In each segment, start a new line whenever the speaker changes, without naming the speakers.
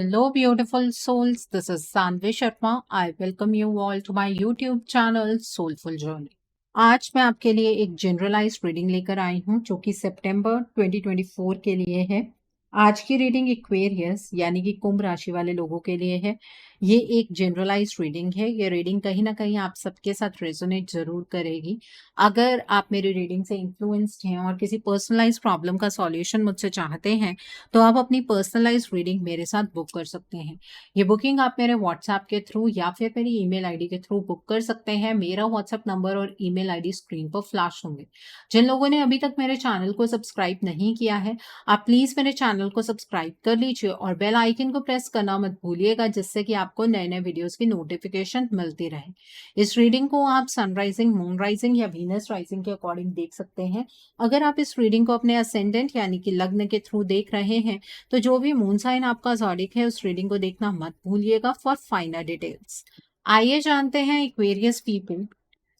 Hello, beautiful souls. This is Sanvi Sharma. I welcome you all to my YouTube channel Soulful Journey. आज मैं आपके लिए एक generalised reading लेकर आई हूँ जो कि सितंबर 2024 के लिए है। आज की रीडिंग एक्वेरियस यानी कि कुंभ राशि वाले लोगों के लिए है। ये एक जनरलाइज्ड रीडिंग है। ये रीडिंग कहीं ना कहीं आप सबके साथ रेजोनेट जरूर करेगी। अगर आप मेरी रीडिंग से इन्फ्लुएंस्ड हैं और किसी पर्सनलाइज प्रॉब्लम का सॉल्यूशन मुझसे चाहते हैं तो आप अपनी पर्सनलाइज रीडिंग मेरे साथ बुक कर सकते हैं। ये बुकिंग आप मेरे व्हाट्सएप के थ्रू या फिर मेरी ईमेल आईडी के थ्रू बुक कर सकते हैं। मेरा व्हाट्सएप नंबर और ईमेल आईडी स्क्रीन पर फ्लैश होंगे। जिन लोगों ने अभी तक मेरे चैनल को सब्सक्राइब नहीं किया है, आप प्लीज मेरे चैनल को सब्सक्राइब कर लीजिए और बेल आइकन को प्रेस करना मत भूलिएगा, जिससे कि आपको नए नए वीडियोस की नोटिफिकेशन मिलती रहे। इस रीडिंग को आप सनराइजिंग, मून राइजिंग या वीनस राइजिंग के अकॉर्डिंग देख सकते हैं। अगर आप इस रीडिंग को अपने असेंडेंट यानी कि लग्न के थ्रू देख रहे हैं तो जो भी मून साइन आपका ज़ोडिक है उस रीडिंग को देखना मत भूलिएगा फॉर फाइनल डिटेल्स। आइए जानते हैं एक्वेरियस पीपल,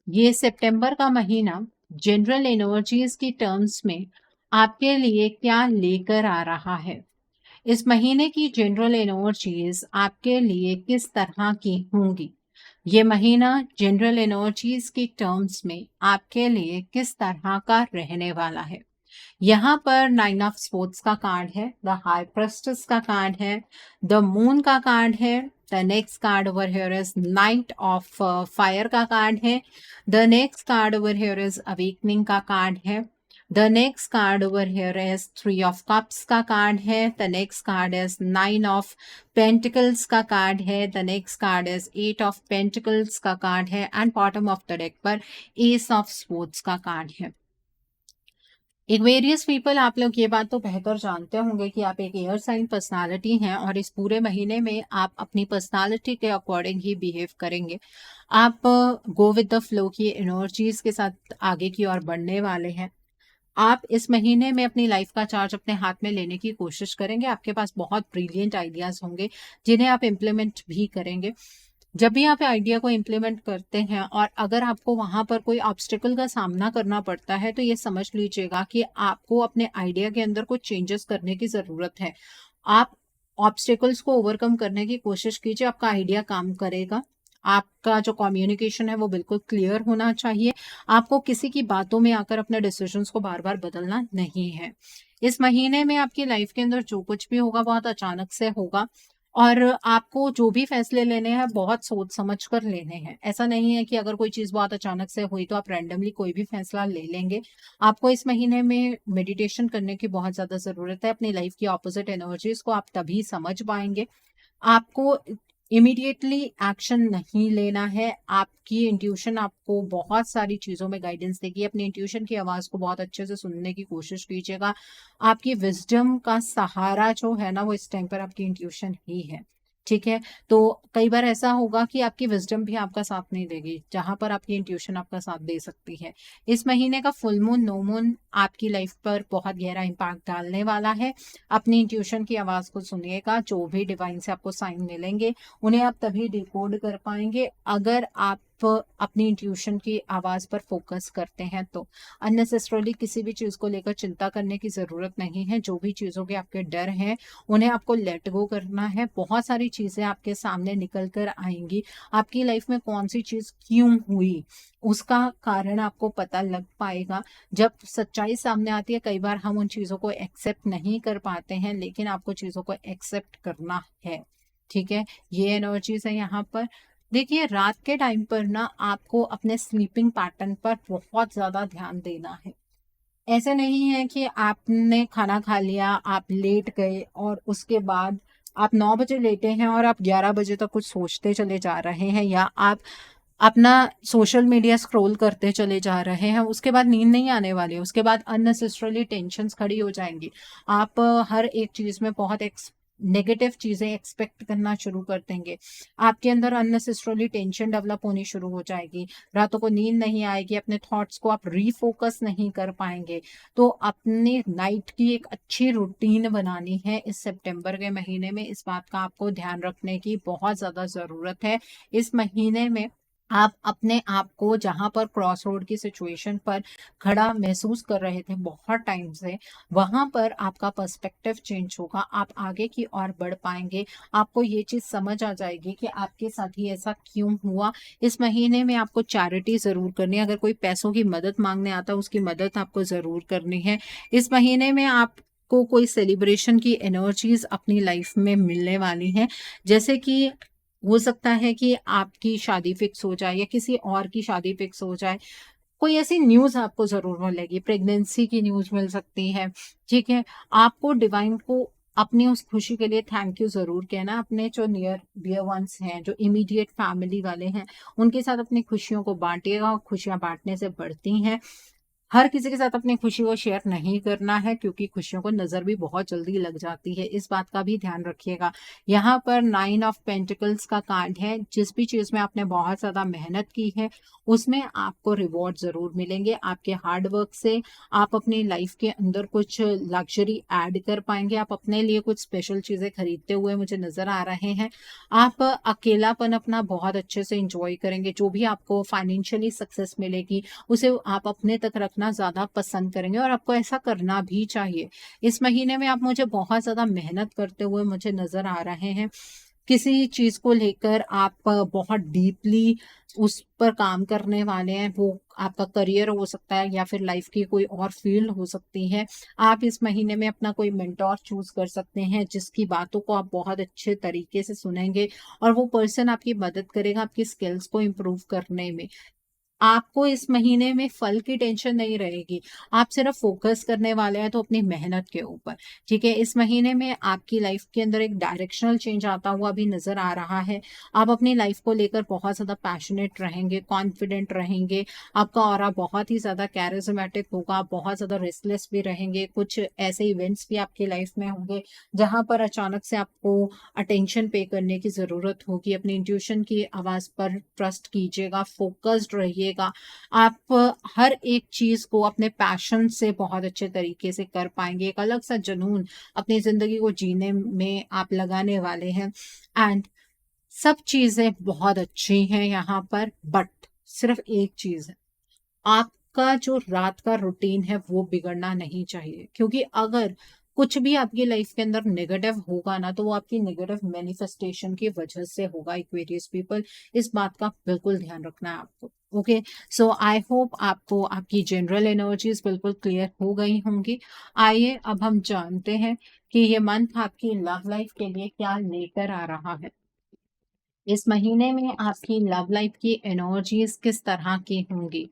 ये सितंबर का महीना जनरल एनर्जीज की टर्म्स में आपके लिए क्या लेकर आ रहा है। इस महीने की जनरल एनर्जीज आपके लिए किस तरह की होंगी। ये महीना जनरल एनर्जीज की टर्म्स में आपके लिए किस तरह का रहने वाला है। यहाँ पर 9 ऑफ स्पोर्ट्स का कार्ड है, द हाई प्रेस्टिस का कार्ड है, द मून का कार्ड है, the next card over here is night of fire का कार्ड है, the next card over here is awakening का कार्ड है, the next card over here is 3 of cups का card है, the next card is 9 of pentacles का card है, the next card is 8 of pentacles का card है and bottom of the deck पर S of sports का card है। Aquarius people, आप लोग ये बात तो बेहतर जानते होंगे कि आप एक एयर साइन पर्सनालिटी हैं और इस पूरे महीने में आप अपनी पर्सनालिटी के अकॉर्डिंग ही बिहेव करेंगे। आप गो विद द फ्लो की एनर्जीज के साथ आगे की ओर बढ़ने वाले हैं। आप इस महीने में अपनी लाइफ का चार्ज अपने हाथ में लेने की कोशिश करेंगे। आपके पास बहुत ब्रिलियंट आइडियाज होंगे जिन्हें आप इम्प्लीमेंट भी करेंगे। जब भी आप आइडिया को इम्प्लीमेंट करते हैं और अगर आपको वहां पर कोई ऑब्स्टिकल का सामना करना पड़ता है तो ये समझ लीजिएगा कि आपको अपने आइडिया के अंदर कुछ चेंजेस करने की जरूरत है। आप ऑब्स्टिकल्स को ओवरकम करने की कोशिश कीजिए, आपका आइडिया काम करेगा। आपका जो कम्युनिकेशन है वो बिल्कुल क्लियर होना चाहिए। आपको किसी की बातों में आकर अपने डिसीजंस को बार बार बदलना नहीं है। इस महीने में आपकी लाइफ के अंदर जो कुछ भी होगा बहुत अचानक से होगा और आपको जो भी फैसले लेने हैं बहुत सोच समझ कर लेने हैं। ऐसा नहीं है कि अगर कोई चीज़ बहुत अचानक से हुई तो आप रैंडमली कोई भी फैसला ले लेंगे। आपको इस महीने में मेडिटेशन करने की बहुत ज़्यादा ज़रूरत है। अपनी लाइफ की ऑपोजिट एनर्जीज को आप तभी समझ पाएंगे। आपको इमीडिएटली एक्शन नहीं लेना है। आपकी इंट्यूशन आपको बहुत सारी चीज़ों में गाइडेंस देगी। अपनी इंट्यूशन की आवाज़ को बहुत अच्छे से सुनने की कोशिश कीजिएगा। आपकी विजडम का सहारा जो है ना वो इस टाइम पर आपकी इंट्यूशन ही है। ठीक है, तो कई बार ऐसा होगा कि आपकी विजडम भी आपका साथ नहीं देगी जहां पर आपकी इंट्यूशन आपका साथ दे सकती है। इस महीने का फुल मून, नो मून आपकी लाइफ पर बहुत गहरा इम्पैक्ट डालने वाला है। अपनी इंट्यूशन की आवाज को सुनिएगा। जो भी डिवाइन से आपको साइन मिलेंगे उन्हें आप तभी डिकोड कर पाएंगे अगर आप अपनी इंट्यूशन की आवाज पर फोकस करते हैं। तो अननेसेसरली किसी भी चीज को लेकर चिंता करने की जरूरत नहीं है। जो भी चीजों के आपके डर हैं उन्हें आपको लेट गो करना है। बहुत सारी चीजें आपके सामने निकल कर आएंगी। आपकी लाइफ में कौन सी चीज क्यों हुई उसका कारण आपको पता लग पाएगा। जब सच्चाई सामने आती है कई बार हम उन चीजों को एक्सेप्ट नहीं कर पाते हैं, लेकिन आपको चीजों को एक्सेप्ट करना है। ठीक है, ये एनर्जीज है यहाँ पर। देखिए, रात के टाइम पर ना आपको अपने स्लीपिंग पैटर्न पर बहुत ज्यादा ध्यान देना है। ऐसे नहीं है कि आपने खाना खा लिया, आप लेट गए और उसके बाद आप 9 बजे लेटे हैं और आप 11 बजे तक कुछ सोचते चले जा रहे हैं, या आप अपना सोशल मीडिया स्क्रॉल करते चले जा रहे हैं। उसके बाद नींद नहीं आने वाली है, उसके बाद अननेसेसरली टेंशन्स खड़ी हो जाएंगी। आप हर एक चीज में बहुत नेगेटिव चीजें एक्सपेक्ट करना शुरू कर देंगे। आपके अंदर अननेसेसरली टेंशन डेवलप होनी शुरू हो जाएगी। रातों को नींद नहीं आएगी, अपने थॉट्स को आप रीफोकस नहीं कर पाएंगे। तो अपनी नाइट की एक अच्छी रूटीन बनानी है इस सितंबर के महीने में। इस बात का आपको ध्यान रखने की बहुत ज्यादा जरूरत है। इस महीने में आप अपने आप को जहां पर क्रॉस रोड की सिचुएशन पर खड़ा महसूस कर रहे थे बहुत टाइम से, वहां पर आपका पर्सपेक्टिव चेंज होगा, आप आगे की ओर बढ़ पाएंगे। आपको ये चीज समझ आ जाएगी कि आपके साथ ही ऐसा क्यों हुआ। इस महीने में आपको चैरिटी जरूर करनी है। अगर कोई पैसों की मदद मांगने आता है, उसकी मदद आपको जरूर करनी है। इस महीने में आप को कोई सेलिब्रेशन की एनर्जीज अपनी लाइफ में मिलने वाली हैं। जैसे कि हो सकता है कि आपकी शादी फिक्स हो जाए या किसी और की शादी फिक्स हो जाए। कोई ऐसी न्यूज़ आपको ज़रूर मिलेगी, प्रेगनेंसी की न्यूज़ मिल सकती है, ठीक है? आपको डिवाइन को अपनी उस खुशी के लिए थैंक यू ज़रूर कहना। अपने जो नियर डियर वंस हैं, जो इमीडिएट फैमिली वाले हैं, उनके साथ अपनी खुशियों को बाँटिएगा। खुशियाँ बाँटने से बढ़ती हैं। हर किसी के साथ अपनी खुशी को शेयर नहीं करना है, क्योंकि खुशियों को नज़र भी बहुत जल्दी लग जाती है। इस बात का भी ध्यान रखिएगा। यहाँ पर 9 ऑफ पेंटिकल्स का कार्ड है। जिस भी चीज़ में आपने बहुत ज़्यादा मेहनत की है, उसमें आपको रिवॉर्ड ज़रूर मिलेंगे। आपके हार्ड वर्क से आप अपनी लाइफ के अंदर कुछ लग्ज़री ऐड कर पाएँगे। आप अपने लिए कुछ स्पेशल चीज़ें खरीदते हुए मुझे नज़र आ रहे हैं। आप अकेलापन अपना बहुत अच्छे से एन्जॉय करेंगे। जो भी आपको फाइनेंशियली सक्सेस मिलेगी, उसे आप अपने तक रखना ज़्यादा पसंद करेंगे, और आपको ऐसा करना भी चाहिए। इस महीने में आप मुझे बहुत ज़्यादा मेहनत करते हुए मुझे नज़र आ रहे हैं। किसी चीज़ को लेकर आप बहुत डीपली उस पर काम करने वाले हैं। वो आपका करियर हो सकता है या फिर लाइफ की कोई और फील्ड हो सकती है। आप इस महीने में अपना कोई मेंटोर चूज़ कर सकते हैं, जिसकी बातों को आप बहुत अच्छे तरीके से सुनेंगे, और वो पर्सन आपकी मदद करेगा आपकी स्किल्स को इम्प्रूव करने में। आपको इस महीने में फल की टेंशन नहीं रहेगी। आप सिर्फ फ़ोकस करने वाले हैं तो अपनी मेहनत के ऊपर, ठीक है? इस महीने में आपकी लाइफ़ के अंदर एक डायरेक्शनल चेंज आता हुआ भी नज़र आ रहा है। आप अपनी लाइफ़ को लेकर बहुत ज़्यादा पैशनेट रहेंगे, कॉन्फिडेंट रहेंगे। आपका ऑरा बहुत ही ज़्यादा कैरिज़मेटिक होगा, आप बहुत ज़्यादा रेस्टलेस भी रहेंगे। कुछ ऐसे इवेंट्स भी आपकी लाइफ़ में होंगे, जहाँ पर अचानक से आपको अटेंशन पे करने की ज़रूरत होगी। अपनी इंट्यूशन की आवाज़ पर ट्रस्ट कीजिएगा, फ़ोकस्ड रहिएगा। आप हर एक चीज़ को अपने पैशन से बहुत अच्छे तरीके से कर पाएँगे। एक अलग-सा जुनून अपनी ज़िंदगी को जीने में आप लगाने वाले हैं, एंड सब चीज़ें बहुत अच्छी हैं यहाँ पर, बट सिर्फ़ एक चीज़ है, आपका जो रात का रूटीन है वो बिगड़ना नहीं चाहिए। क्योंकि अगर कुछ भी आपकी लाइफ के अंदर नेगेटिव होगा ना, तो वो आपकी नेगेटिव मैनिफेस्टेशन की वजह से होगा। एक्वेरियस पीपल, इस बात का बिल्कुल ध्यान रखना है आपको। ओके, सो आई होप आपको आपकी जनरल एनर्जीज बिल्कुल क्लियर हो गई होंगी। आइए अब हम जानते हैं कि ये मंथ आपकी लव लाइफ के लिए क्या लेकर आ रहा है। इस महीने में आपकी लव लाइफ की एनर्जीज किस तरह की होंगी?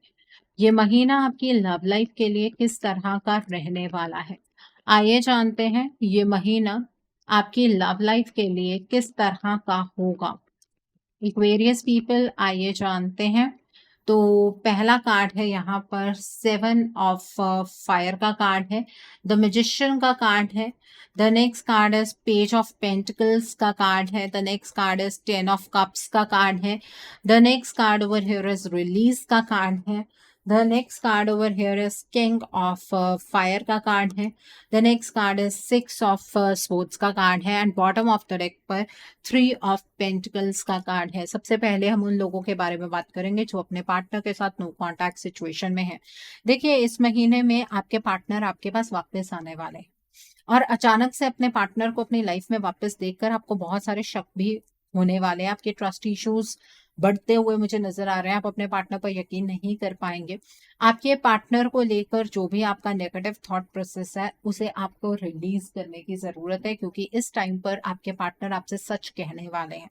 ये महीना आपकी लव लाइफ के लिए किस तरह का रहने वाला है? आइए जानते हैं ये महीना आपकी लव लाइफ के लिए किस तरह का होगा। एक्वेरियस पीपल, आइए जानते हैं। तो पहला कार्ड है यहाँ पर 7 ऑफ फायर का कार्ड है, द मैजिशियन का कार्ड है। The next card is page of pentacles का कार्ड है। The next card is 10 of cups का कार्ड है। The next card over here is release का कार्ड है। The next card over here is king of fire का card है। The next card is 6 of swords का card है, and bottom of the deck पर 3 of pentacles का card है। सबसे पहले हम उन लोगों के बारे में बात करेंगे जो अपने पार्टनर के साथ नो कॉन्टैक्ट सिचुएशन में है। देखिए, इस महीने में आपके पार्टनर आपके पास वापस आने वाले हैं, और अचानक से अपने पार्टनर को अपनी लाइफ में वापस देखकर आपको बहुत सारे शक भी होने वाले हैं। आपके ट्रस्ट इश्यूज बढ़ते हुए मुझे नजर आ रहे हैं। आप अपने पार्टनर पर यकीन नहीं कर पाएंगे। आपके पार्टनर को लेकर जो भी आपका नेगेटिव थॉट प्रोसेस है, उसे आपको रिलीज करने की जरूरत है, क्योंकि इस टाइम पर आपके पार्टनर आपसे सच कहने वाले हैं।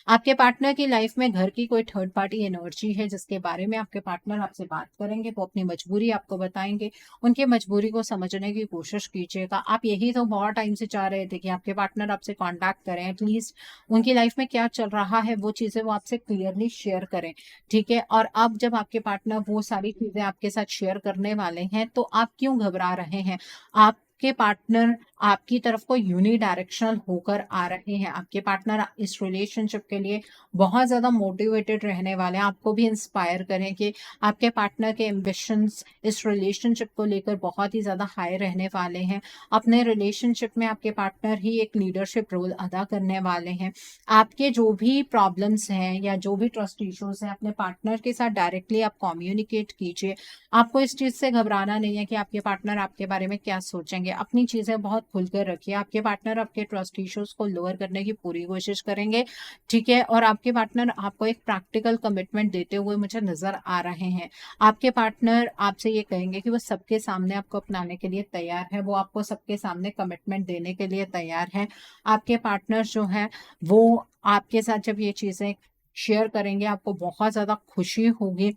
आपके पार्टनर की लाइफ में घर की कोई थर्ड पार्टी एनर्जी है, जिसके बारे में आपके पार्टनर आपसे बात करेंगे। वो अपनी मजबूरी आपको बताएंगे। उनकी मजबूरी को समझने की कोशिश कीजिएगा। आप यही तो बहुत टाइम से चाह रहे थे कि आपके पार्टनर आपसे कांटेक्ट करें, एटलीस्ट उनकी लाइफ में क्या चल रहा है वो चीज़ें वो आपसे क्लियरली शेयर करें, ठीक है? और अब जब आपके पार्टनर वो सारी चीज़ें आपके साथ शेयर करने वाले हैं, तो आप क्यों घबरा रहे हैं? आप आपके पार्टनर आपकी तरफ को यूनिडायरेक्शनल होकर आ रहे हैं। आपके पार्टनर इस रिलेशनशिप के लिए बहुत ज़्यादा मोटिवेटेड रहने वाले हैं। आपको भी इंस्पायर करें कि आपके पार्टनर के एम्बिशंस इस रिलेशनशिप को लेकर बहुत ही ज़्यादा हाई रहने वाले हैं। अपने रिलेशनशिप में आपके पार्टनर ही एक लीडरशिप रोल अदा करने वाले हैं। आपके जो भी प्रॉब्लम्स हैं या जो भी ट्रस्ट इश्यूज हैं, अपने पार्टनर के साथ डायरेक्टली आप कम्युनिकेट कीजिए। आपको इस चीज़ से घबराना नहीं है कि आपके पार्टनर आपके बारे में क्या सोचेंगे। अपनी चीज़ें बहुत खुलकर रखिए। आपके पार्टनर आपके ट्रस्ट इश्यूज को लोअर करने की पूरी कोशिश करेंगे, ठीक है। और आपके पार्टनर आपको एक प्रैक्टिकल कमिटमेंट देते हुए मुझे नजर आ रहे हैं। आपके पार्टनर आपसे ये कहेंगे कि वो सबके सामने आपको अपनाने के लिए तैयार है, वो आपको सबके सामने कमिटमेंट देने के लिए तैयार है। आपके पार्टनर जो है वो आपके साथ जब ये चीजें शेयर करेंगे, आपको बहुत ज्यादा खुशी होगी।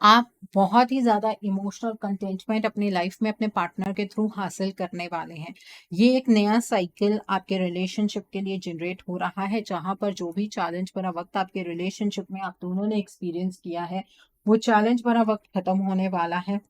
आप बहुत ही ज़्यादा इमोशनल कंटेंटमेंट अपनी लाइफ में अपने पार्टनर के थ्रू हासिल करने वाले हैं। ये एक नया साइकिल आपके रिलेशनशिप के लिए जनरेट हो रहा है, जहाँ पर जो भी चैलेंज भरा वक्त आपके रिलेशनशिप में आप दोनों ने एक्सपीरियंस किया है, वो चैलेंज भरा वक्त खत्म होने वाला है।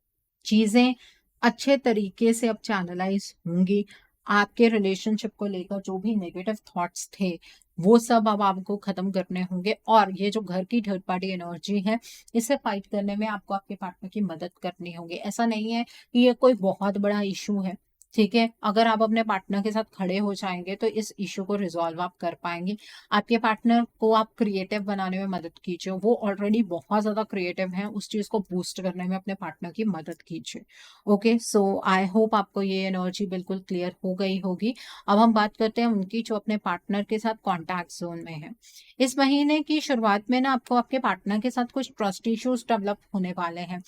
चीज़ें अच्छे तरीके से अब चैनलाइज होंगी। आपके रिलेशनशिप को लेकर जो भी नेगेटिव थॉट्स थे, वो सब अब आपको खत्म करने होंगे। और ये जो घर की थर्ड पार्टी एनर्जी है, इसे फाइट करने में आपको आपके पार्टनर की मदद करनी होगी। ऐसा नहीं है कि ये कोई बहुत बड़ा इशू है, ठीक है। अगर आप अपने पार्टनर के साथ खड़े हो जाएंगे तो इस इशू को रिजॉल्व आप कर पाएंगे। आपके पार्टनर को आप क्रिएटिव बनाने में मदद कीजिए। वो ऑलरेडी बहुत ज्यादा क्रिएटिव हैं, उस चीज को बूस्ट करने में अपने पार्टनर की मदद कीजिए। ओके, सो आई होप आपको ये एनर्जी बिल्कुल क्लियर हो गई होगी। अब हम बात करते हैं उनकी जो अपने पार्टनर के साथ कॉन्टैक्ट जोन में है। इस महीने की शुरुआत में ना आपको आपके पार्टनर के साथ कुछ ट्रस्ट इश्यूज डेवलप होने वाले हैं।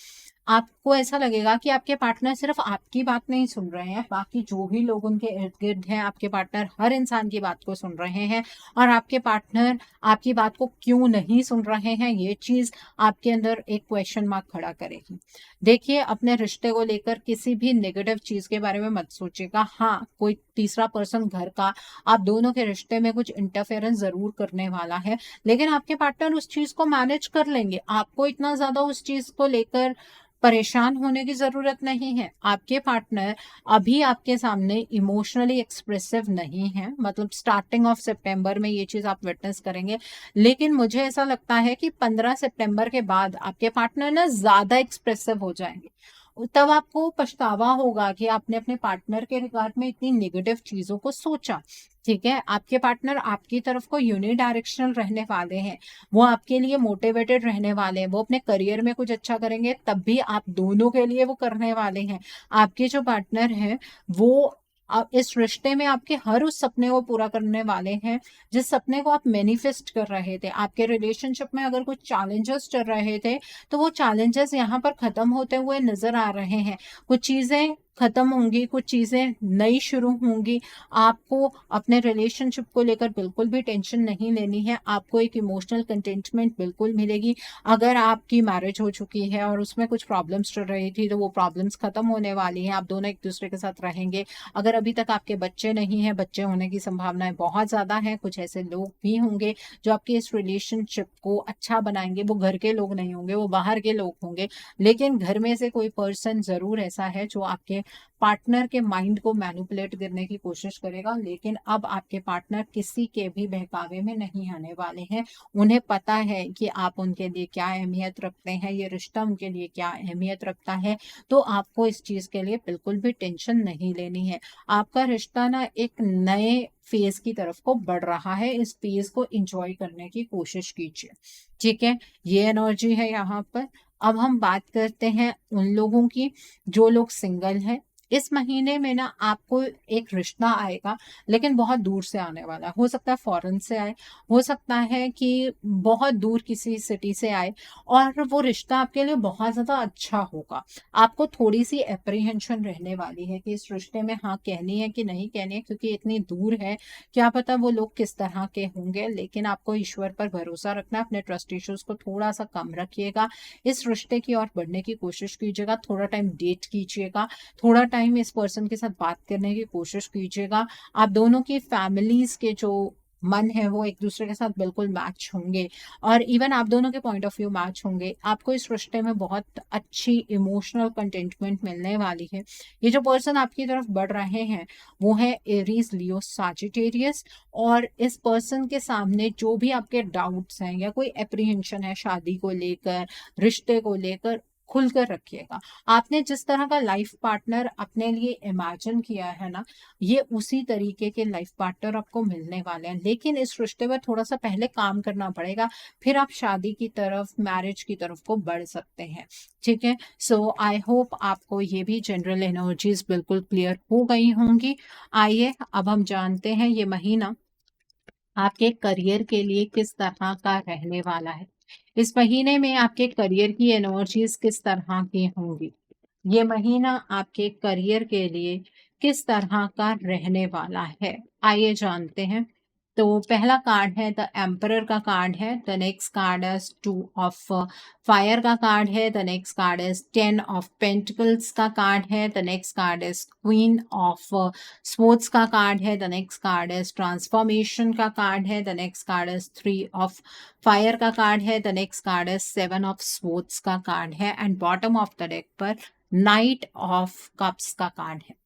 आपको ऐसा लगेगा कि आपके पार्टनर सिर्फ आपकी बात नहीं सुन रहे हैं, बाकी जो भी लोग उनके इर्द गिर्द हैं, आपके पार्टनर हर इंसान की बात को सुन रहे हैं। और आपके पार्टनर आपकी बात को क्यों नहीं सुन रहे हैं, ये चीज आपके अंदर एक क्वेश्चन मार्क खड़ा करेगी। देखिए, अपने रिश्ते को लेकर किसी भी नेगेटिव चीज के बारे में मत सोचिएगा। हाँ, कोई तीसरा पर्सन घर का आप दोनों के रिश्ते में कुछ इंटरफेरेंस जरूर करने वाला है, लेकिन आपके पार्टनर उस चीज को मैनेज कर लेंगे। आपको इतना ज्यादा उस चीज को लेकर परेशान होने की जरूरत नहीं है। आपके पार्टनर अभी आपके सामने इमोशनली एक्सप्रेसिव नहीं है, मतलब स्टार्टिंग ऑफ सितंबर में ये चीज आप विटनेस करेंगे। लेकिन मुझे ऐसा लगता है कि 15 सितंबर के बाद आपके पार्टनर ना ज्यादा एक्सप्रेसिव हो जाएंगे। तब आपको पछतावा होगा कि आपने अपने पार्टनर के रिगार्ड में इतनी नेगेटिव चीजों को सोचा, ठीक है। आपके पार्टनर आपकी तरफ को यूनिडायरेक्शनल रहने वाले हैं। वो आपके लिए मोटिवेटेड रहने वाले हैं। वो अपने करियर में कुछ अच्छा करेंगे तब भी आप दोनों के लिए वो करने वाले हैं। आपके जो पार्टनर हैं वो इस रिश्ते में आपके हर उस सपने को पूरा करने वाले हैं जिस सपने को आप मैनिफेस्ट कर रहे थे। आपके रिलेशनशिप में अगर कुछ चैलेंजेस चल रहे थे तो वो चैलेंजेस यहाँ पर खत्म होते हुए नजर आ रहे हैं। कुछ चीजें खत्म होंगी, कुछ चीजें नई शुरू होंगी। आपको अपने रिलेशनशिप को लेकर बिल्कुल भी टेंशन नहीं लेनी है। आपको एक इमोशनल कंटेंटमेंट बिल्कुल मिलेगी। अगर आपकी मैरिज हो चुकी है और उसमें कुछ प्रॉब्लम्स चल रही थी तो वो प्रॉब्लम्स खत्म होने वाली हैं। आप दोनों एक दूसरे के साथ रहेंगे। अगर अभी तक आपके बच्चे नहीं हैं, बच्चे होने की संभावनाएं बहुत ज्यादा हैं। कुछ ऐसे लोग भी होंगे जो आपके इस रिलेशनशिप को अच्छा बनाएंगे। वो घर के लोग नहीं होंगे, वो बाहर के लोग होंगे, लेकिन घर में से कोई पर्सन जरूर ऐसा है जो आपके पार्टनर के माइंड को मैनिपुलेट करने की कोशिश करेगा। लेकिन अब आपके पार्टनर किसी के भी बहकावे में नहीं आने वाले हैं। उन्हें पता है कि आप उनके लिए क्या अहमियत रखते हैं, ये रिश्ता उनके लिए क्या अहमियत रखता है। तो आपको इस चीज के लिए बिल्कुल भी टेंशन नहीं लेनी है। आपका रिश्ता ना एक नए फेज की तरफ को बढ़ रहा है। इस फेज को एंजॉय करने की कोशिश कीजिए, ठीक है। ये एनर्जी है यहाँ पर। अब हम बात करते हैं उन लोगों की जो लोग सिंगल हैं। इस महीने में ना आपको एक रिश्ता आएगा, लेकिन बहुत दूर से आने वाला है। हो सकता है फॉरेन से आए, हो सकता है कि बहुत दूर किसी सिटी से आए, और वो रिश्ता आपके लिए बहुत ज्यादा अच्छा होगा। आपको थोड़ी सी एप्रीहेंशन रहने वाली है कि इस रिश्ते में हाँ कहनी है कि नहीं कहनी है, क्योंकि इतनी दूर है, क्या पता वो लोग किस तरह के होंगे। लेकिन आपको ईश्वर पर भरोसा रखना है। अपने ट्रस्ट इश्यूज को थोड़ा सा कम रखिएगा। इस रिश्ते की ओर बढ़ने की कोशिश कीजिएगा। थोड़ा टाइम डेट कीजिएगा, थोड़ा टाइम इस पर्सन के साथ बात करने की कोशिश कीजिएगा। आप दोनों की फैमिलीज के जो मन है वो एक दूसरे के साथ बिल्कुल मैच होंगे और इवन आप दोनों के पॉइंट ऑफ व्यू मैच होंगे। आपको इस रिश्ते में बहुत अच्छी इमोशनल कंटेंटमेंट मिलने वाली है। ये जो पर्सन आपकी तरफ बढ़ रहे हैं वो है एरीज, लियो, साजिटेरियस। और इस पर्सन के सामने जो भी आपके डाउट्स हैं या कोई एप्रीहेंशन है शादी को लेकर, रिश्ते को लेकर, खुलकर रखिएगा। आपने जिस तरह का लाइफ पार्टनर अपने लिए इमेजिन किया है ना, ये उसी तरीके के लाइफ पार्टनर आपको मिलने वाले हैं। लेकिन इस रिश्ते में थोड़ा सा पहले काम करना पड़ेगा, फिर आप शादी की तरफ, मैरिज की तरफ को बढ़ सकते हैं। ठीक है, सो आई होप आपको ये भी जनरल एनर्जीज बिल्कुल क्लियर हो गई होंगी। आइए अब हम जानते हैं ये महीना आपके करियर के लिए किस तरह का रहने वाला है। इस महीने में आपके करियर की एनर्जीज किस तरह की होंगी। ये महीना आपके करियर के लिए किस तरह का रहने वाला है, आइए जानते हैं। तो पहला कार्ड है द एम्परर का कार्ड है। द नेक्स्ट कार्ड है 2 ऑफ फायर का कार्ड है। द नेक्स्ट कार्ड है 10 ऑफ पेंटिकल्स का कार्ड है। द नेक्स्ट कार्ड है क्वीन ऑफ स्पोर्ट्स का कार्ड है। द नेक्स्ट कार्ड है ट्रांसफॉर्मेशन का कार्ड है। द नेक्स्ट कार्ड है 3 ऑफ फायर का कार्ड है। द नेक्स्ट कार्ड है 7 ऑफ स्पोर्ट्स का कार्ड है and bottom of the deck पर नाइट ऑफ कप्स का कार्ड है।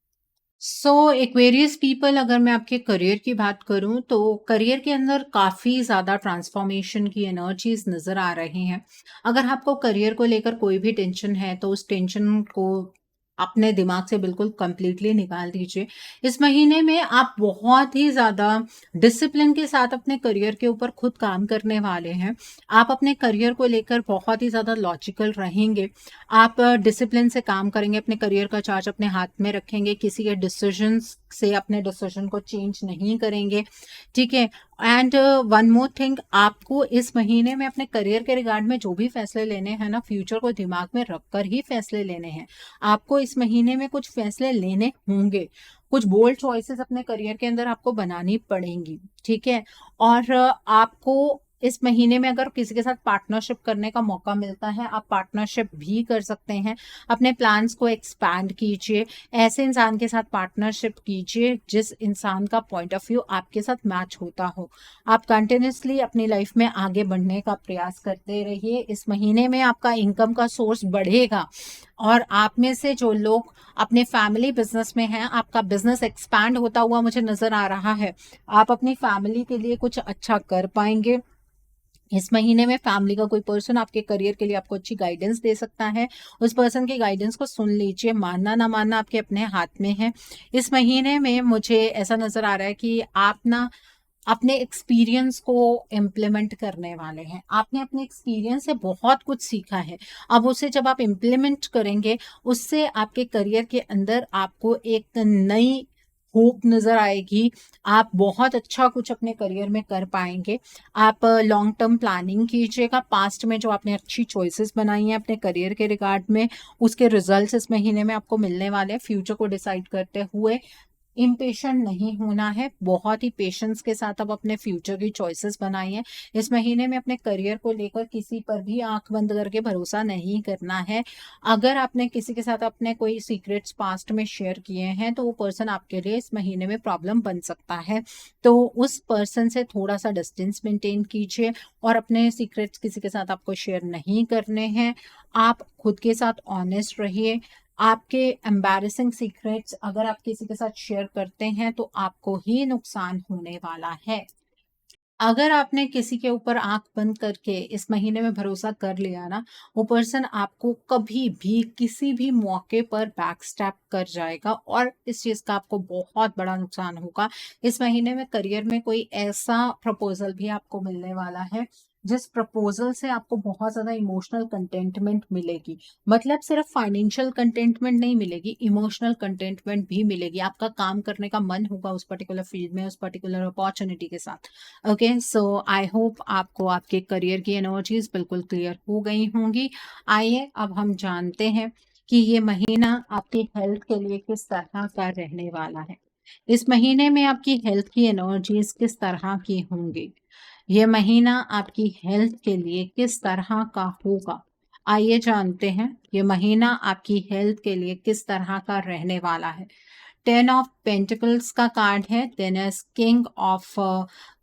सो एक्वेरियस पीपल, अगर मैं आपके करियर की बात करूं तो करियर के अंदर काफ़ी ज़्यादा ट्रांसफॉर्मेशन की एनर्जीज नज़र आ रही हैं। अगर आपको करियर को लेकर कोई भी टेंशन है तो उस टेंशन को अपने दिमाग से बिल्कुल कंप्लीटली निकाल दीजिए। इस महीने में आप बहुत ही ज़्यादा डिसिप्लिन के साथ अपने करियर के ऊपर खुद काम करने वाले हैं। आप अपने करियर को लेकर बहुत ही ज़्यादा लॉजिकल रहेंगे। आप डिसिप्लिन से काम करेंगे, अपने करियर का चार्ज अपने हाथ में रखेंगे, किसी के डिसीजंस से अपने डिसीजन को चेंज नहीं करेंगे। ठीक है, एंड वन मोर थिंग, आपको इस महीने में अपने करियर के रिगार्ड में जो भी फैसले लेने हैं ना, फ्यूचर को दिमाग में रखकर ही फैसले लेने हैं। आपको इस महीने में कुछ फैसले लेने होंगे, कुछ बोल्ड चॉइसेस अपने करियर के अंदर आपको बनानी पड़ेंगी। ठीक है, और आपको इस महीने में अगर किसी के साथ पार्टनरशिप करने का मौका मिलता है, आप पार्टनरशिप भी कर सकते हैं। अपने प्लान्स को एक्सपैंड कीजिए, ऐसे इंसान के साथ पार्टनरशिप कीजिए जिस इंसान का पॉइंट ऑफ व्यू आपके साथ मैच होता हो। आप कंटिन्यूसली अपनी लाइफ में आगे बढ़ने का प्रयास करते रहिए। इस महीने में आपका इनकम का सोर्स बढ़ेगा और आप में से जो लोग अपने फैमिली बिजनेस में हैं, आपका बिजनेस एक्सपैंड होता हुआ मुझे नजर आ रहा है। आप अपनी फैमिली के लिए कुछ अच्छा कर पाएंगे। इस महीने में फैमिली का कोई पर्सन आपके करियर के लिए आपको अच्छी गाइडेंस दे सकता है। उस पर्सन की गाइडेंस को सुन लीजिए, मानना ना मानना आपके अपने हाथ में है। इस महीने में मुझे ऐसा नजर आ रहा है कि आप ना अपने एक्सपीरियंस को इम्प्लीमेंट करने वाले हैं। आपने अपने एक्सपीरियंस से बहुत कुछ सीखा है, अब उसे जब आप इम्प्लीमेंट करेंगे, उससे आपके करियर के अंदर आपको एक नई होप नजर आएगी। आप बहुत अच्छा कुछ अपने करियर में कर पाएंगे। आप लॉन्ग टर्म प्लानिंग कीजिएगा। पास्ट में जो आपने अच्छी चॉइसेस बनाई हैं अपने करियर के रिगार्ड में, उसके रिजल्ट्स इस महीने में आपको मिलने वाले हैं। फ्यूचर को डिसाइड करते हुए इम्पेशेंट नहीं होना है, बहुत ही पेशेंस के साथ अब अपने फ्यूचर की चॉइसेस बनाई है। इस महीने में अपने करियर को लेकर किसी पर भी आंख बंद करके भरोसा नहीं करना है। अगर आपने किसी के साथ अपने कोई सीक्रेट्स पास्ट में शेयर किए हैं तो वो पर्सन आपके लिए इस महीने में प्रॉब्लम बन सकता है। तो उस पर्सन से थोड़ा सा डिस्टेंस मेंटेन कीजिए और अपने सीक्रेट्स किसी के साथ आपको शेयर नहीं करने हैं। आप खुद के साथ ऑनेस्ट रहिए। आपके एम्बैरेसिंग सीक्रेट्स अगर आप किसी के साथ शेयर करते हैं तो आपको ही नुकसान होने वाला है। अगर आपने किसी के ऊपर आंख बंद करके इस महीने में भरोसा कर लिया ना, वो पर्सन आपको कभी भी किसी भी मौके पर बैक स्टैप कर जाएगा और इस चीज का आपको बहुत बड़ा नुकसान होगा। इस महीने में करियर में कोई ऐसा प्रपोजल भी आपको मिलने वाला है जिस प्रपोजल से आपको बहुत ज्यादा इमोशनल कंटेंटमेंट मिलेगी। मतलब सिर्फ फाइनेंशियल कंटेंटमेंट नहीं मिलेगी, इमोशनल कंटेंटमेंट भी मिलेगी। आपका काम करने का मन होगा उस पर्टिकुलर फील्ड में, उस पर्टिकुलर अपॉर्चुनिटी के साथ। ओके, सो आई होप आपको आपके करियर की एनर्जीज बिल्कुल क्लियर हो गई होंगी। आइए अब हम जानते हैं कि ये महीना आपकी हेल्थ के लिए किस तरह का रहने वाला है। इस महीने में आपकी हेल्थ की एनर्जीज किस तरह की होंगी। ये महीना आपकी हेल्थ के लिए किस तरह का होगा, आइए जानते हैं। ये महीना आपकी हेल्थ के लिए किस तरह का रहने वाला है। 10 ऑफ पेंटिकल्स का कार्ड है, then is king of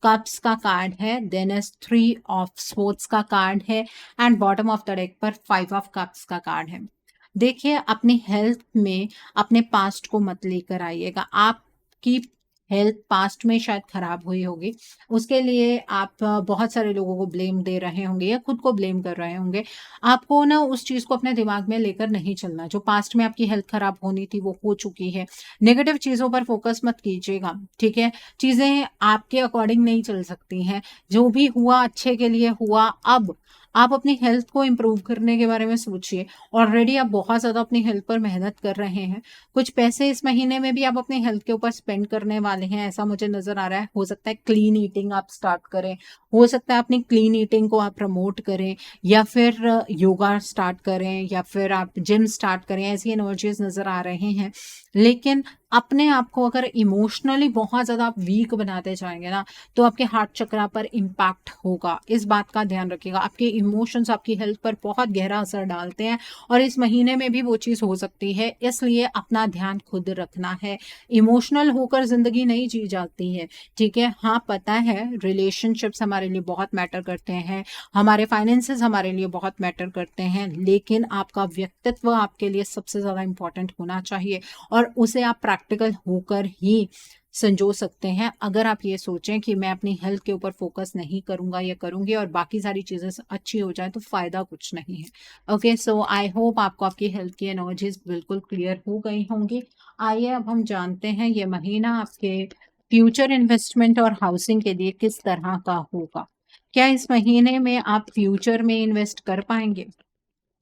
cups का कार्ड है, देन इज 3 ऑफ स्वॉर्ड्स का कार्ड है and bottom of the deck पर 5 ऑफ कप्स का कार्ड है। देखिए, अपनी हेल्थ में अपने पास्ट को मत लेकर आइएगा। आपकी हेल्थ पास्ट में शायद खराब हुई होगी, उसके लिए आप बहुत सारे लोगों को ब्लेम दे रहे होंगे या खुद को ब्लेम कर रहे होंगे। आपको ना उस चीज़ को अपने दिमाग में लेकर नहीं चलना। जो पास्ट में आपकी हेल्थ खराब होनी थी वो हो चुकी है। नेगेटिव चीज़ों पर फोकस मत कीजिएगा, ठीक है? चीज़ें आपके अकॉर्डिंग नहीं चल सकती हैं। जो भी हुआ अच्छे के लिए हुआ। अब आप अपनी हेल्थ को इम्प्रूव करने के बारे में सोचिए। ऑलरेडी आप बहुत ज़्यादा अपनी हेल्थ पर मेहनत कर रहे हैं। कुछ पैसे इस महीने में भी आप अपनी हेल्थ के ऊपर स्पेंड करने वाले हैं, ऐसा मुझे नज़र आ रहा है। हो सकता है क्लीन ईटिंग आप स्टार्ट करें, हो सकता है अपनी क्लीन ईटिंग को आप प्रमोट करें, या फिर योगा स्टार्ट करें, या फिर आप जिम स्टार्ट करें। ऐसी एनर्जीज नज़र आ रहे हैं। लेकिन अपने आप को अगर इमोशनली बहुत ज़्यादा आप वीक बनाते जाएंगे ना, तो आपके हार्ट चक्रा पर इम्पैक्ट होगा। इस बात का ध्यान रखिएगा। आपके इमोशंस आपकी हेल्थ पर बहुत गहरा असर डालते हैं और इस महीने में भी वो चीज़ हो सकती है, इसलिए अपना ध्यान खुद रखना है। इमोशनल होकर ज़िंदगी नहीं जी जाती है, ठीक है? हाँ, पता है रिलेशनशिप्स हमारे लिए बहुत मैटर करते हैं, हमारे फाइनेंसेस हमारे लिए बहुत मैटर करते हैं, लेकिन आपका व्यक्तित्व आपके लिए सबसे ज़्यादा इम्पॉर्टेंट होना चाहिए और उसे आप प्रैक्टिकल होकर ही संजो सकते हैं। अगर आप ये सोचें कि मैं अपनी हेल्थ के ऊपर फोकस नहीं करूंगा या करूंगी और बाकी सारी चीज़ें अच्छी हो जाए, तो फ़ायदा कुछ नहीं है। ओके, सो आई होप आपको आपकी हेल्थ की एनर्जीज बिल्कुल क्लियर हो गई होंगी। आइए अब हम जानते हैं ये महीना आपके फ्यूचर इन्वेस्टमेंट और हाउसिंग के लिए किस तरह का होगा। क्या इस महीने में आप फ्यूचर में इन्वेस्ट कर पाएंगे?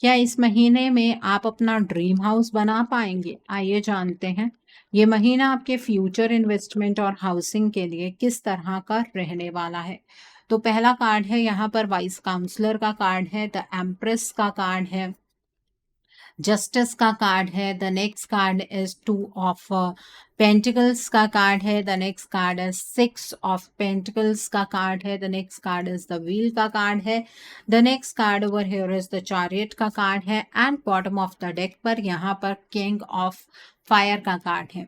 क्या इस महीने में आप अपना ड्रीम हाउस बना पाएंगे? आइए जानते हैं ये महीना आपके फ्यूचर इन्वेस्टमेंट और हाउसिंग के लिए किस तरह का रहने वाला है। तो पहला कार्ड है यहाँ पर वाइस काउंसलर का कार्ड है, द एम्प्रेस का कार्ड है, जस्टिस का कार्ड है, the next card is 2 of pentacles का कार्ड है, the next card is 6 of pentacles का कार्ड है, the next card is the wheel का कार्ड है, the next card over here is the chariot का card है and bottom of the deck पर यहाँ पर किंग ऑफ फायर का कार्ड है।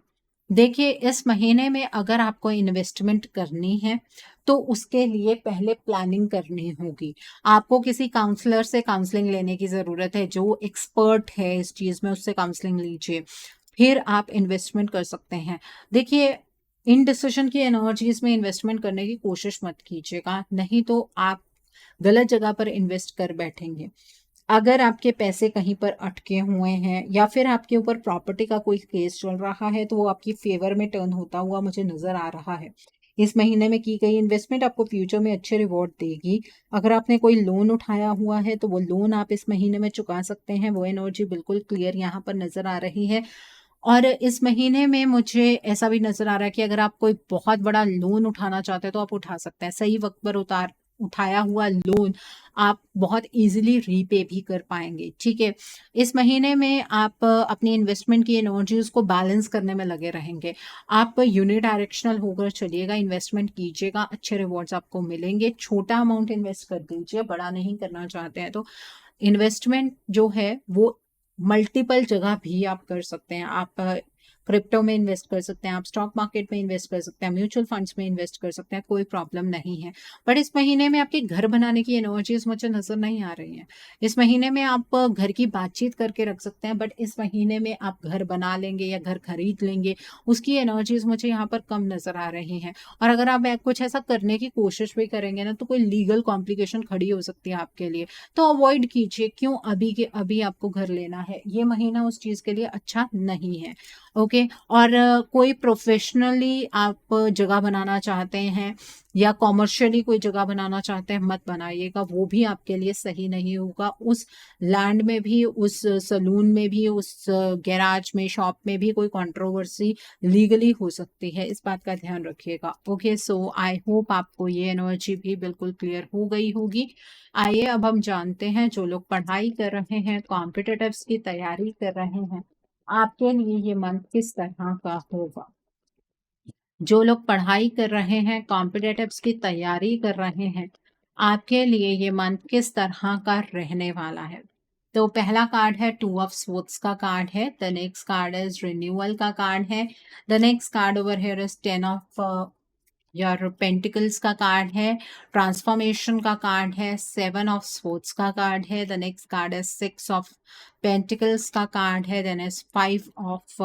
देखिए, इस महीने में अगर आपको इन्वेस्टमेंट करनी है तो उसके लिए पहले प्लानिंग करनी होगी। आपको किसी काउंसलर से काउंसलिंग लेने की ज़रूरत है, जो एक्सपर्ट है इस चीज़ में, उससे काउंसलिंग लीजिए, फिर आप इन्वेस्टमेंट कर सकते हैं। देखिए, इनडिसिजन की एनर्जीज में इन्वेस्टमेंट करने की कोशिश मत कीजिएगा, नहीं तो आप गलत जगह पर इन्वेस्ट कर बैठेंगे। अगर आपके पैसे कहीं पर अटके हुए हैं या फिर आपके ऊपर प्रॉपर्टी का कोई केस चल रहा है, तो वो आपकी फेवर में टर्न होता हुआ मुझे नज़र आ रहा है। इस महीने में की गई इन्वेस्टमेंट आपको फ्यूचर में अच्छे रिवॉर्ड देगी। अगर आपने कोई लोन उठाया हुआ है तो वो लोन आप इस महीने में चुका सकते हैं। वो एनर्जी बिल्कुल क्लियर यहाँ पर नज़र आ रही है। और इस महीने में मुझे ऐसा भी नज़र आ रहा है कि अगर आप कोई बहुत बड़ा लोन उठाना चाहते हैं तो आप उठा सकते हैं। सही वक्त पर उठाया हुआ लोन आप बहुत इजीली रीपे भी कर पाएंगे, ठीक है? इस महीने में आप अपनी इन्वेस्टमेंट की एनर्जीज को बैलेंस करने में लगे रहेंगे। आप यूनिडायरेक्शनल होकर चलिएगा, इन्वेस्टमेंट कीजिएगा, अच्छे रिवॉर्ड्स आपको मिलेंगे। छोटा अमाउंट इन्वेस्ट कर दीजिए, बड़ा नहीं करना चाहते हैं तो। इन्वेस्टमेंट जो है वो मल्टीपल जगह भी आप कर सकते हैं। आप क्रिप्टो में इन्वेस्ट कर सकते हैं, आप स्टॉक मार्केट में इन्वेस्ट कर सकते हैं, म्यूचुअल फंड्स में इन्वेस्ट कर सकते हैं, कोई प्रॉब्लम नहीं है। बट इस महीने में आपके घर बनाने की एनर्जीज मुझे नज़र नहीं आ रही हैं। इस महीने में आप घर की बातचीत करके रख सकते हैं, बट इस महीने में आप घर बना लेंगे या घर खरीद लेंगे, उसकी एनर्जीज मुझे यहाँ पर कम नज़र आ रही हैं। और अगर आप कुछ ऐसा करने की कोशिश भी करेंगे ना, तो कोई लीगल कॉम्प्लिकेशन खड़ी हो सकती है आपके लिए, तो अवॉइड कीजिए। क्यों? अभी के अभी आपको घर लेना है, ये महीना उस चीज़ के लिए अच्छा नहीं है। ओके, और कोई प्रोफेशनली आप जगह बनाना चाहते हैं या कॉमर्शियली कोई जगह बनाना चाहते हैं, मत बनाइएगा, वो भी आपके लिए सही नहीं होगा। उस लैंड में भी, उस सलून में भी, उस गैराज में, शॉप में भी कोई कंट्रोवर्सी लीगली हो सकती है, इस बात का ध्यान रखिएगा। ओके, सो आई होप आपको ये एनर्जी भी बिल्कुल क्लियर हो गई होगी। आइए अब हम जानते हैं जो लोग पढ़ाई कर रहे हैं, कॉम्पिटिटिव्स की तैयारी कर रहे हैं, आपके लिए ये मंथ किस तरह का होगा। जो लोग पढ़ाई कर रहे हैं, कॉम्पिटिटिव्स की तैयारी कर रहे हैं, आपके लिए ये मंथ किस तरह का रहने वाला है। तो पहला कार्ड है 2 ऑफ स्वॉर्ड्स का कार्ड है। The next card is renewal का कार्ड है। The next card over here is 10 of your pentacles का कार्ड है। ट्रांसफॉर्मेशन का कार्ड है। 7 ऑफ स्वॉर्ड्स का कार्ड है। द नेक्स्ट कार्ड है 6 ऑफ पेंटिकल्स का कार्ड है। देन इज 5 ऑफ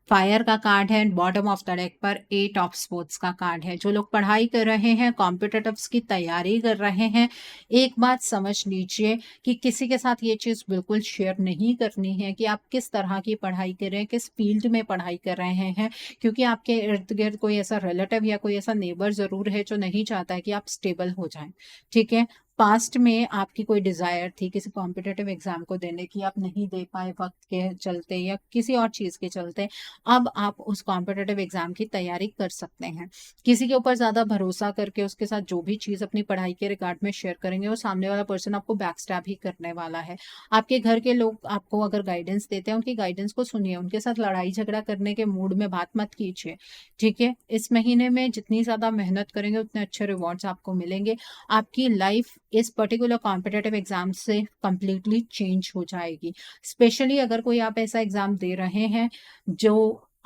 फायर का कार्ड है। बॉटम ऑफ द डेक पर 8 ऑफ स्वॉर्ड्स का कार्ड है। जो लोग पढ़ाई कर रहे हैं, कॉम्पिटिटिव्स की तैयारी कर रहे हैं, एक बात समझ लीजिए कि किसी के साथ ये चीज़ बिल्कुल शेयर नहीं करनी है कि आप किस तरह की पढ़ाई कर रहे हैं, किस फील्ड में पढ़ाई कर रहे हैं, क्योंकि आपके इर्द गिर्द कोई ऐसा रिलेटिव या कोई ऐसा नेबर ज़रूर है जो नहीं चाहता है कि आप स्टेबल हो जाएं। ठीक है, पास्ट में आपकी कोई डिज़ायर थी किसी कॉम्पिटिटिव एग्जाम को देने की, आप नहीं दे पाए वक्त के चलते या किसी और चीज़ के चलते, अब आप उस कॉम्पिटिटिव एग्जाम की तैयारी कर सकते हैं। किसी के ऊपर ज़्यादा भरोसा करके उसके साथ जो भी चीज़ अपनी पढ़ाई के रिगार्ड में शेयर करेंगे, वो सामने वाला पर्सन आपको बैकस्टैब ही करने वाला है। आपके घर के लोग आपको अगर गाइडेंस देते हैं, उनकी गाइडेंस को सुनिए, उनके साथ लड़ाई झगड़ा करने के मूड में बात मत कीजिए। ठीक है, इस महीने में जितनी ज़्यादा मेहनत करेंगे उतने अच्छे रिवॉर्ड्स आपको मिलेंगे। आपकी लाइफ इस पर्टिकुलर कॉम्पिटिटिव एग्जाम से कंप्लीटली चेंज हो जाएगी। स्पेशली अगर कोई आप ऐसा एग्जाम दे रहे हैं जो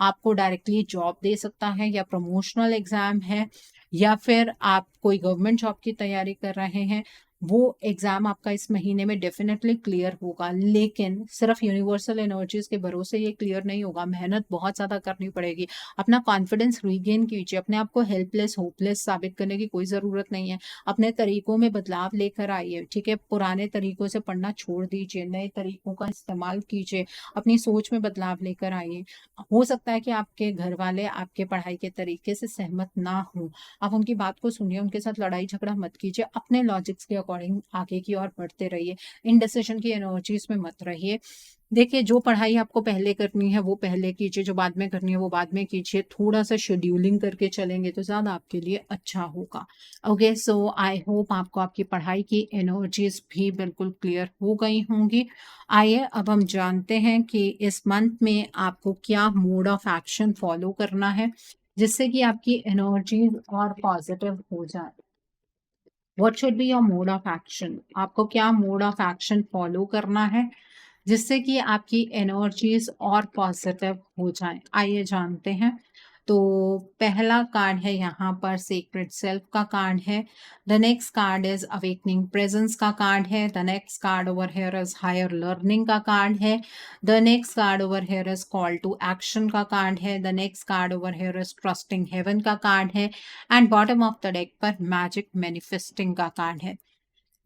आपको डायरेक्टली जॉब दे सकता है, या प्रमोशनल एग्जाम है, या फिर आप कोई गवर्नमेंट जॉब की तैयारी कर रहे हैं, वो एग्जाम आपका इस महीने में डेफिनेटली क्लियर होगा। लेकिन सिर्फ यूनिवर्सल एनर्जीज के भरोसे ये क्लियर नहीं होगा, मेहनत बहुत ज़्यादा करनी पड़ेगी। अपना कॉन्फिडेंस रीगेन कीजिए, अपने आप को हेल्पलेस होपलेस साबित करने की कोई ज़रूरत नहीं है। अपने तरीकों में बदलाव लेकर आइए। ठीक है, पुराने तरीकों से पढ़ना छोड़ दीजिए, नए तरीकों का इस्तेमाल कीजिए, अपनी सोच में बदलाव लेकर आइए। हो सकता है कि आपके घर वाले आपके पढ़ाई के तरीके से सहमत ना हो, आप उनकी बात को सुनिए, उनके साथ लड़ाई झगड़ा मत कीजिए, अपने लॉजिक्स के अकॉर्डिंग आगे की ओर बढ़ते रहिए, इनडिसिजन की एनर्जीज में मत रहिए। देखिए, जो पढ़ाई आपको पहले करनी है वो पहले कीजिए, जो बाद में करनी है वो बाद में कीजिए। थोड़ा सा शेड्यूलिंग करके चलेंगे तो ज़्यादा आपके लिए अच्छा होगा। ओके, सो आई होप आपको आपकी पढ़ाई की एनर्जीज भी बिल्कुल क्लियर हो गई होंगी। आइए अब हम जानते हैं कि इस मंथ में आपको क्या मोड ऑफ एक्शन फॉलो करना है जिससे कि आपकी एनर्जीज और पॉजिटिव हो जाए। What should be your mode of action? आपको क्या मोड ऑफ एक्शन फॉलो करना है जिससे कि आपकी एनर्जीज और पॉजिटिव हो जाएं? आइए जानते हैं। तो पहला कार्ड है यहाँ पर सेक्रेड सेल्फ का कार्ड है। The next card is awakening presence का कार्ड है। The next card over here is higher learning का कार्ड है। The next card over here is call to action का कार्ड है। The next card over here is trusting heaven का card है। And bottom of the deck पर magic manifesting का card है।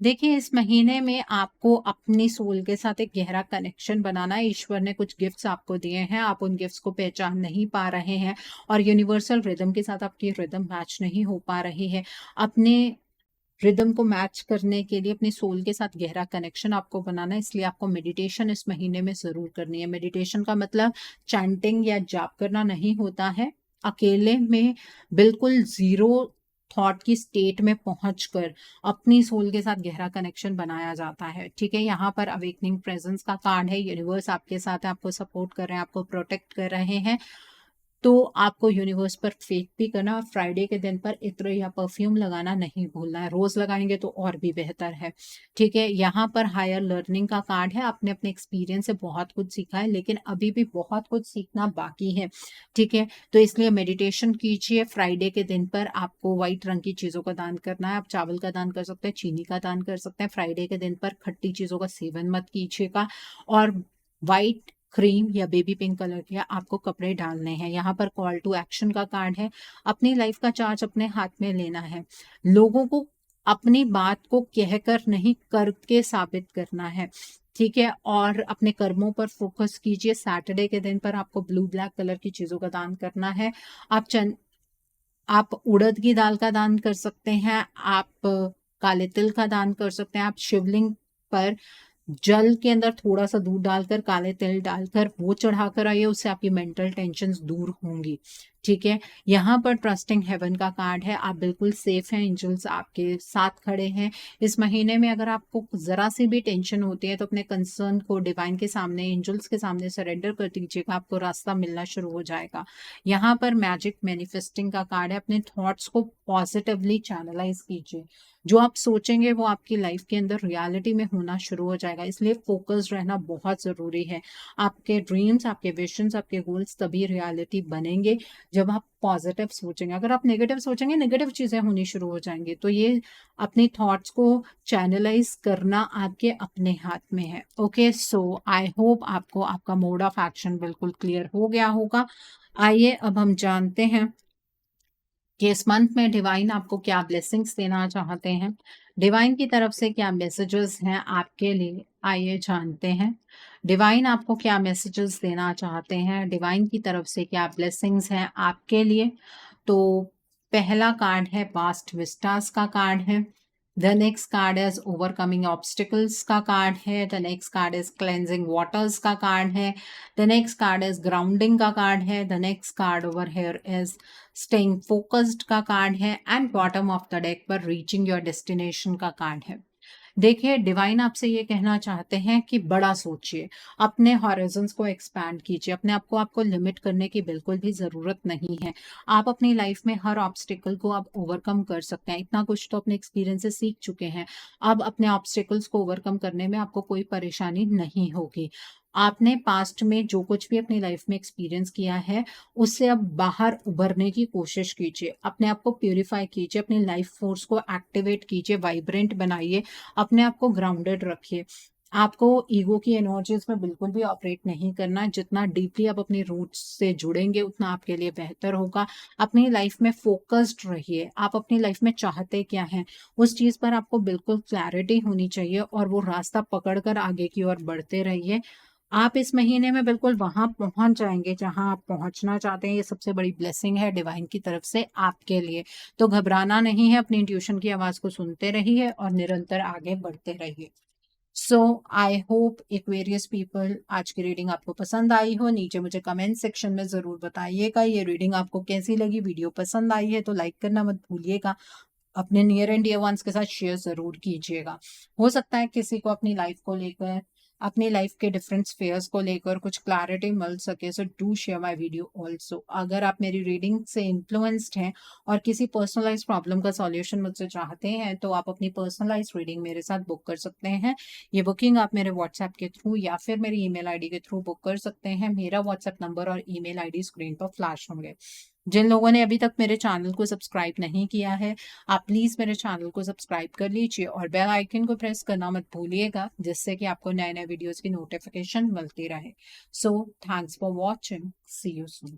देखिए, इस महीने में आपको अपनी सोल के साथ एक गहरा कनेक्शन बनाना है। ईश्वर ने कुछ गिफ्ट्स आपको दिए हैं, आप उन गिफ्ट्स को पहचान नहीं पा रहे हैं और यूनिवर्सल रिदम के साथ आपकी रिदम मैच नहीं हो पा रही है। अपने रिदम को मैच करने के लिए अपनी सोल के साथ गहरा कनेक्शन आपको बनाना है, इसलिए आपको मेडिटेशन इस महीने में ज़रूर करनी है। मेडिटेशन का मतलब चैंटिंग या जाप करना नहीं होता है। अकेले में बिल्कुल ज़ीरो थॉट की स्टेट में पहुंचकर अपनी सोल के साथ गहरा कनेक्शन बनाया जाता है। ठीक है, यहाँ पर अवेकनिंग प्रेजेंस का कार्ड है। यूनिवर्स आपके साथ है, आपको सपोर्ट कर रहे हैं, आपको प्रोटेक्ट कर रहे हैं। तो आपको यूनिवर्स पर फेथ भी करना और फ्राइडे के दिन पर इत्र या परफ्यूम लगाना नहीं भूलना है। रोज लगाएंगे तो और भी बेहतर है। ठीक है, यहाँ पर हायर लर्निंग का कार्ड है। आपने अपने एक्सपीरियंस से बहुत कुछ सीखा है, लेकिन अभी भी बहुत कुछ सीखना बाकी है। ठीक है, तो इसलिए मेडिटेशन कीजिए। फ्राइडे के दिन पर आपको व्हाइट रंग की चीज़ों का दान करना है। आप चावल का दान कर सकते हैं, चीनी का दान कर सकते हैं। फ्राइडे के दिन पर खट्टी चीज़ों का सेवन मत कीजिएगा और व्हाइट क्रीम या बेबी पिंक कलर के आपको कपड़े डालने हैं। यहाँ पर कॉल टू एक्शन का कार्ड है। अपनी लाइफ का चार्ज अपने हाथ में लेना है। लोगों को अपनी बात को कहकर नहीं, करके साबित करना है। ठीक है, और अपने कर्मों पर फोकस कीजिए। सैटरडे के दिन पर आपको ब्लू ब्लैक कलर की चीजों का दान करना है। आप उड़द की दाल का दान कर सकते हैं, आप काले तिल का दान कर सकते हैं, आप शिवलिंग पर जल के अंदर थोड़ा सा दूध डालकर, काले तिल डालकर वो चढ़ाकर आइए, उससे आपकी मेंटल टेंशन दूर होंगी। ठीक है, यहाँ पर ट्रस्टिंग हेवन का कार्ड है, आप बिल्कुल सेफ हैं, एंजल्स आपके साथ खड़े हैं। इस महीने में अगर आपको ज़रा सी भी टेंशन होती है तो अपने कंसर्न को डिवाइन के सामने, एंजल्स के सामने सरेंडर कर दीजिएगा, आपको रास्ता मिलना शुरू हो जाएगा। यहाँ पर मैजिक मैनिफेस्टिंग का कार्ड है, अपने थॉट्स को पॉजिटिवली चैनलाइज कीजिए, जो आप सोचेंगे वो आपकी लाइफ के अंदर रियलिटी में होना शुरू हो जाएगा, इसलिए फोकस्ड रहना बहुत ज़रूरी है। आपके ड्रीम्स, आपके विजन्स, आपके गोल्स तभी रियलिटी बनेंगे जब आप पॉजिटिव सोचेंगे। अगर आप नेगेटिव सोचेंगे, नेगेटिव चीजें होनी शुरू हो जाएंगी। तो ये अपने थॉट्स को चैनलाइज करना आपके अपने हाथ में है। ओके, सो आई होप आपको आपका मोड ऑफ एक्शन बिल्कुल क्लियर हो गया होगा। आइए अब हम जानते हैं कि इस मंथ में डिवाइन आपको क्या ब्लेसिंग्स देना चाहते हैं, डिवाइन की तरफ से क्या मैसेजेस हैं आपके लिए। आइए जानते हैं डिवाइन आपको क्या मैसेजेस देना चाहते हैं, डिवाइन की तरफ से क्या ब्लेसिंग्स हैं आपके लिए। तो पहला कार्ड है पास्ट विस्टास का कार्ड है। The next card is overcoming obstacles का कार्ड है। The next card is cleansing waters का कार्ड है। The next card is grounding का कार्ड है। The next card over here is staying focused का card है। And bottom of the deck पर reaching your destination का card है। देखिए, डिवाइन आपसे ये कहना चाहते हैं कि बड़ा सोचिए, अपने हॉरिजन्स को एक्सपैंड कीजिए, अपने आप को आपको लिमिट करने की बिल्कुल भी ज़रूरत नहीं है। आप अपनी लाइफ में हर ऑब्स्टिकल को आप ओवरकम कर सकते हैं, इतना कुछ तो अपने एक्सपीरियंस से सीख चुके हैं। अब अपने ऑब्स्टिकल्स को ओवरकम करने में आपको कोई परेशानी नहीं होगी। आपने पास्ट में जो कुछ भी अपनी लाइफ में एक्सपीरियंस किया है, उससे अब बाहर उभरने की कोशिश कीजिए, अपने आप को प्यूरिफाई कीजिए, अपनी लाइफ फोर्स को एक्टिवेट कीजिए, वाइब्रेंट बनाइए, अपने आप को ग्राउंडेड रखिए। आपको ईगो की एनर्जीज में बिल्कुल भी ऑपरेट नहीं करना। जितना डीपली आप अपनी रूट्स से जुड़ेंगे उतना आपके लिए बेहतर होगा। अपनी लाइफ में फोकस्ड रहिए, आप अपनी लाइफ में चाहते क्या हैं उस चीज़ पर आपको बिल्कुल क्लैरिटी होनी चाहिए और वो रास्ता पकड़कर आगे की ओर बढ़ते रहिए। आप इस महीने में बिल्कुल वहां पहुंच जाएंगे जहां आप पहुंचना चाहते हैं। ये सबसे बड़ी ब्लेसिंग है डिवाइन की तरफ से आपके लिए। तो घबराना नहीं है, अपनी इंट्यूशन की आवाज को सुनते रहिए और निरंतर आगे बढ़ते रहिए। सो आई होप एक्वेरियस पीपल, आज की रीडिंग आपको पसंद आई हो। नीचे मुझे कमेंट सेक्शन में जरूर बताइएगा ये रीडिंग आपको कैसी लगी। वीडियो पसंद आई है तो लाइक करना मत भूलिएगा, अपने नियर एंड डियर वंस के साथ शेयर जरूर कीजिएगा। हो सकता है किसी को अपनी लाइफ को लेकर, अपनी लाइफ के डिफरेंट स्फेयर्स को लेकर कुछ क्लैरिटी मिल सके। So do share my video also. अगर आप मेरी रीडिंग से इन्फ्लुएंस्ड हैं और किसी पर्सनलाइज प्रॉब्लम का सॉल्यूशन मुझसे चाहते हैं तो आप अपनी पर्सनलाइज रीडिंग मेरे साथ बुक कर सकते हैं। ये बुकिंग आप मेरे व्हाट्सएप के थ्रू या फिर मेरी ईमेल आईडी के थ्रू बुक कर सकते हैं। मेरा व्हाट्सएप नंबर और ईमेल आईडी स्क्रीन पर फ्लैश होंगे। जिन लोगों ने अभी तक मेरे चैनल को सब्सक्राइब नहीं किया है, आप प्लीज मेरे चैनल को सब्सक्राइब कर लीजिए और बेल आइकन को प्रेस करना मत भूलिएगा, जिससे कि आपको नए नए वीडियोस की नोटिफिकेशन मिलती रहे। So thanks for watching, see you soon.